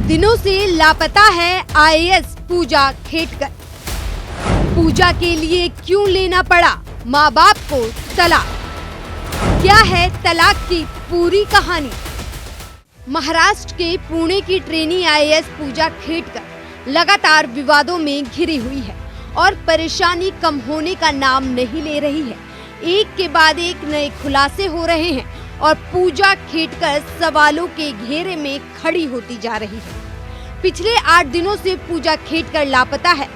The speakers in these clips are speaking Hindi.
दिनों से लापता है आईएएस पूजा खेटकर। पूजा के लिए क्यों लेना पड़ा माँ बाप को तलाक? क्या है तलाक की पूरी कहानी? महाराष्ट्र के पुणे की ट्रेनी आईएएस पूजा खेटकर लगातार विवादों में घिरी हुई है और परेशानी कम होने का नाम नहीं ले रही है। एक के बाद एक नए खुलासे हो रहे हैं और पूजा खेटकर सवालों के घेरे में खड़ी होती जा रही है। पिछले 8 दिनों से पूजा खेटकर लापता है।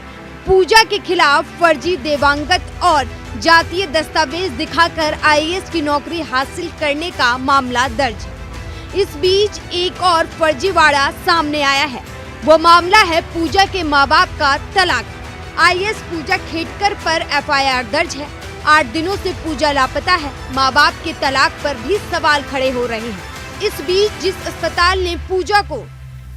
पूजा के खिलाफ फर्जी देवांगत और जातीय दस्तावेज दिखाकर आईएएस की नौकरी हासिल करने का मामला दर्ज है। इस बीच एक और फर्जीवाड़ा सामने आया है। वो मामला है पूजा के माँ बाप का तलाक। आईएएस पूजा खेटकर पर एफआईआर दर्ज है। 8 दिनों से पूजा लापता है। माँ बाप के तलाक पर भी सवाल खड़े हो रहे हैं। इस बीच जिस अस्पताल ने पूजा को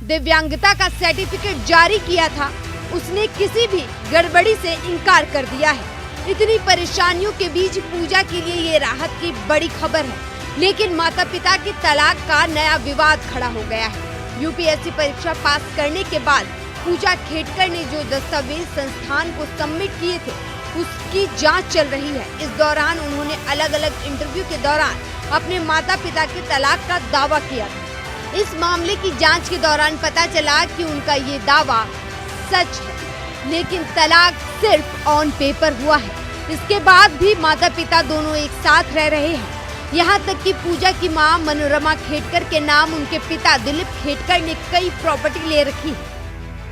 दिव्यांगता का सर्टिफिकेट जारी किया था, उसने किसी भी गड़बड़ी से इनकार कर दिया है। इतनी परेशानियों के बीच पूजा के लिए ये राहत की बड़ी खबर है, लेकिन माता पिता के तलाक का नया विवाद खड़ा हो गया है। यूपीएससी परीक्षा पास करने के बाद पूजा खेटकर ने जो दस्तावेज संस्थान को सबमिट किए थे, उसकी जांच चल रही है। इस दौरान उन्होंने अलग अलग इंटरव्यू के दौरान अपने माता पिता के तलाक का दावा किया था। इस मामले की जांच के दौरान पता चला कि उनका ये दावा सच है, लेकिन तलाक सिर्फ ऑन पेपर हुआ है। इसके बाद भी माता पिता दोनों एक साथ रह रहे हैं। यहाँ तक कि पूजा की मां मनोरमा खेटकर के नाम उनके पिता दिलीप खेटकर ने कई प्रॉपर्टी ले रखी है।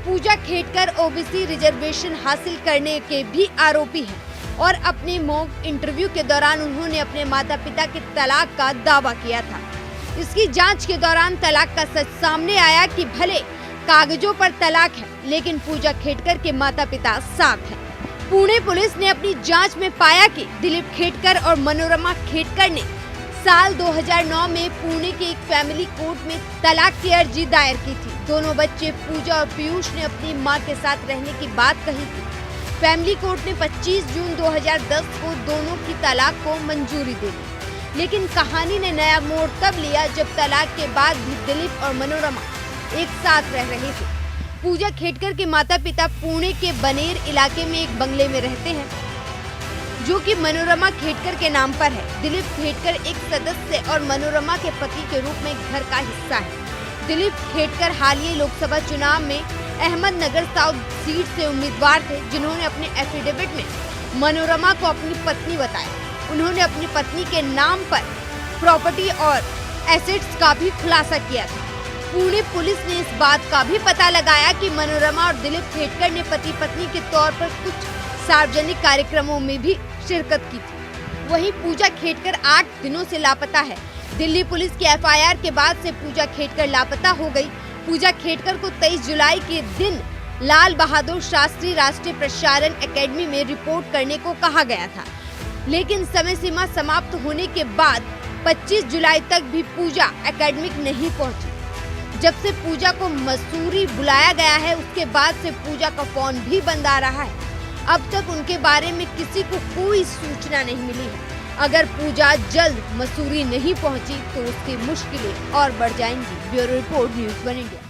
पूजा खेटकर ओबीसी रिजर्वेशन हासिल करने के भी आरोपी हैं और अपने मॉक इंटरव्यू के दौरान उन्होंने अपने माता पिता के तलाक का दावा किया था। इसकी जांच के दौरान तलाक का सच सामने आया कि भले कागजों पर तलाक है, लेकिन पूजा खेटकर के माता पिता साथ हैं। पुणे पुलिस ने अपनी जांच में पाया कि दिलीप खेटकर और मनोरमा खेटकर ने साल 2009 में पुणे के एक फैमिली कोर्ट में तलाक की अर्जी दायर की थी। दोनों बच्चे पूजा और पीयूष ने अपनी मां के साथ रहने की बात कही थी। फैमिली कोर्ट ने 25 जून 2010 को दोनों की तलाक को मंजूरी दे दी, लेकिन कहानी ने नया मोड़ तब लिया जब तलाक के बाद भी दिलीप और मनोरमा एक साथ रह रहे थे। पूजा खेटकर के माता पिता पुणे के बनेर इलाके में एक बंगले में रहते हैं, जो कि मनोरमा खेटकर के नाम पर है। दिलीप खेटकर एक सदस्य और मनोरमा के पति के रूप में घर का हिस्सा है। दिलीप खेटकर हालिया लोकसभा चुनाव में अहमदनगर साउथ सीट से उम्मीदवार थे, जिन्होंने अपने एफिडेविट में मनोरमा को अपनी पत्नी बताया। उन्होंने अपनी पत्नी के नाम पर प्रॉपर्टी और एसेट्स का भी खुलासा किया था। पुणे पुलिस ने इस बात का भी पता लगाया कि मनोरमा और दिलीप खेटकर ने पति पत्नी के तौर पर कुछ सार्वजनिक कार्यक्रमों में भी शिरकत की थी। वहीं पूजा खेटकर 8 दिनों से लापता है। दिल्ली पुलिस की एफआईआर के बाद से पूजा खेटकर लापता हो गई। पूजा खेटकर को 23 जुलाई के दिन लाल बहादुर शास्त्री राष्ट्रीय प्रसारण एकेडमी में रिपोर्ट करने को कहा गया था, लेकिन समय सीमा समाप्त होने के बाद 25 जुलाई तक भी पूजा एकेडमिक नहीं पहुंची। जब से पूजा को मसूरी बुलाया गया है, उसके बाद से पूजा का फोन भी बंद आ रहा है। अब तक उनके बारे में किसी को कोई सूचना नहीं मिली है। अगर पूजा जल्द मसूरी नहीं पहुंची तो उसकी मुश्किलें और बढ़ जाएंगी। Bureau report, news 1 India.